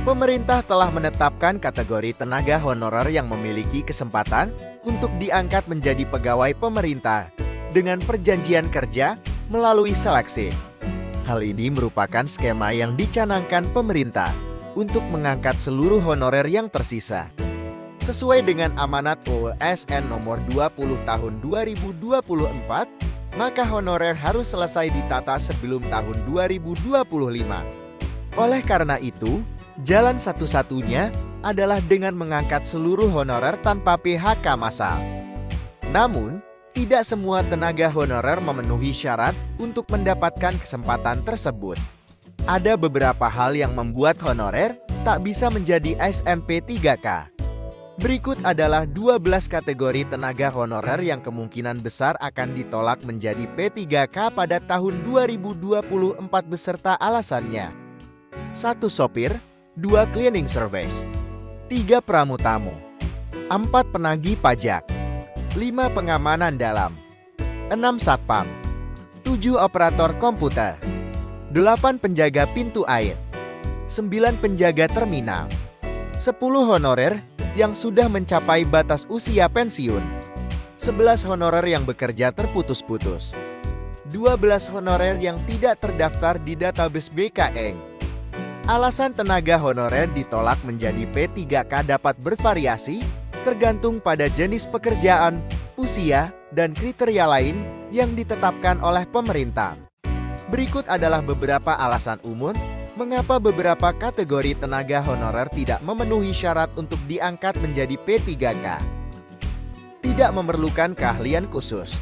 Pemerintah telah menetapkan kategori tenaga honorer yang memiliki kesempatan untuk diangkat menjadi pegawai pemerintah dengan perjanjian kerja melalui seleksi. Hal ini merupakan skema yang dicanangkan pemerintah untuk mengangkat seluruh honorer yang tersisa. Sesuai dengan amanat UU ASN nomor 20 tahun 2024, maka honorer harus selesai ditata sebelum tahun 2025. Oleh karena itu, jalan satu-satunya adalah dengan mengangkat seluruh honorer tanpa PHK massal. Namun, tidak semua tenaga honorer memenuhi syarat untuk mendapatkan kesempatan tersebut. Ada beberapa hal yang membuat honorer tak bisa menjadi SNP 3K. Berikut adalah 12 kategori tenaga honorer yang kemungkinan besar akan ditolak menjadi P3K pada tahun 2024 beserta alasannya. 1. Sopir, 2. Cleaning service, 3. Pramutamu, 4. Penagih pajak, 5. Pengamanan dalam, 6. Satpam, 7. Operator komputer, 8. Penjaga pintu air, 9. Penjaga terminal, 10. Honorer yang sudah mencapai batas usia pensiun, 11 honorer yang bekerja terputus-putus, 12 honorer yang tidak terdaftar di database BKN. Alasan tenaga honorer ditolak menjadi P3K dapat bervariasi, tergantung pada jenis pekerjaan, usia, dan kriteria lain yang ditetapkan oleh pemerintah. Berikut adalah beberapa alasan umum mengapa beberapa kategori tenaga honorer tidak memenuhi syarat untuk diangkat menjadi P3K. Tidak memerlukan keahlian khusus.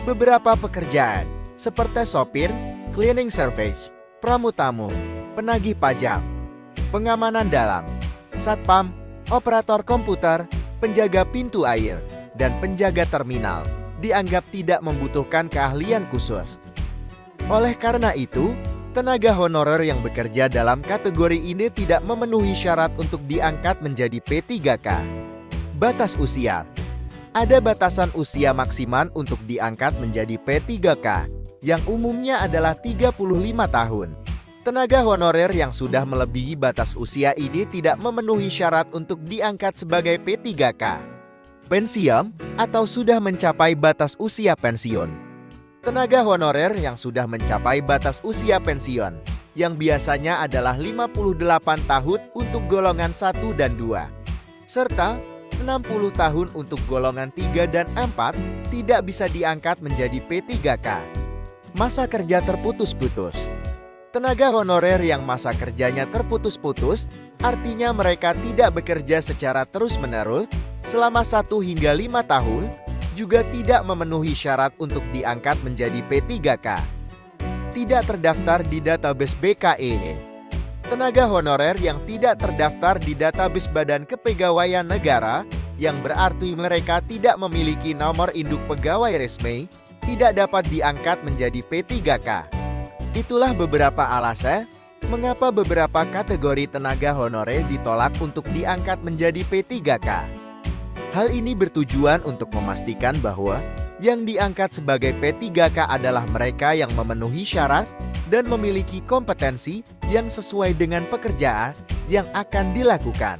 Beberapa pekerjaan, seperti sopir, cleaning service, pramutamu, penagih pajak, pengamanan dalam, satpam, operator komputer, penjaga pintu air, dan penjaga terminal, dianggap tidak membutuhkan keahlian khusus. Oleh karena itu, tenaga honorer yang bekerja dalam kategori ini tidak memenuhi syarat untuk diangkat menjadi P3K. Batas usia. Ada batasan usia maksimal untuk diangkat menjadi P3K, yang umumnya adalah 35 tahun. Tenaga honorer yang sudah melebihi batas usia ini tidak memenuhi syarat untuk diangkat sebagai P3K. Pensiun atau sudah mencapai batas usia pensiun. Tenaga honorer yang sudah mencapai batas usia pensiun, yang biasanya adalah 58 tahun untuk golongan 1 dan 2, serta 60 tahun untuk golongan 3 dan 4, tidak bisa diangkat menjadi P3K. Masa kerja terputus-putus. Tenaga honorer yang masa kerjanya terputus-putus, artinya mereka tidak bekerja secara terus-menerus selama 1 hingga 5 tahun, juga tidak memenuhi syarat untuk diangkat menjadi P3K. Tidak terdaftar di database BKN. Tenaga honorer yang tidak terdaftar di database Badan Kepegawaian Negara, yang berarti mereka tidak memiliki nomor induk pegawai resmi, tidak dapat diangkat menjadi P3K. Itulah beberapa alasan mengapa beberapa kategori tenaga honorer ditolak untuk diangkat menjadi P3K. Hal ini bertujuan untuk memastikan bahwa yang diangkat sebagai P3K adalah mereka yang memenuhi syarat dan memiliki kompetensi yang sesuai dengan pekerjaan yang akan dilakukan.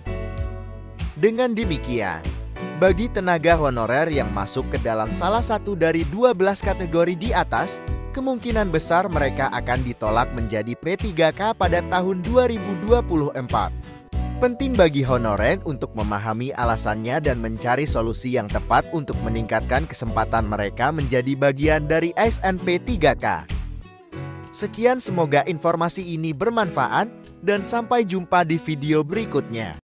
Dengan demikian, bagi tenaga honorer yang masuk ke dalam salah satu dari 12 kategori di atas, kemungkinan besar mereka akan ditolak menjadi P3K pada tahun 2024. Penting bagi honorer untuk memahami alasannya dan mencari solusi yang tepat untuk meningkatkan kesempatan mereka menjadi bagian dari SNP 3K. Sekian, semoga informasi ini bermanfaat dan sampai jumpa di video berikutnya.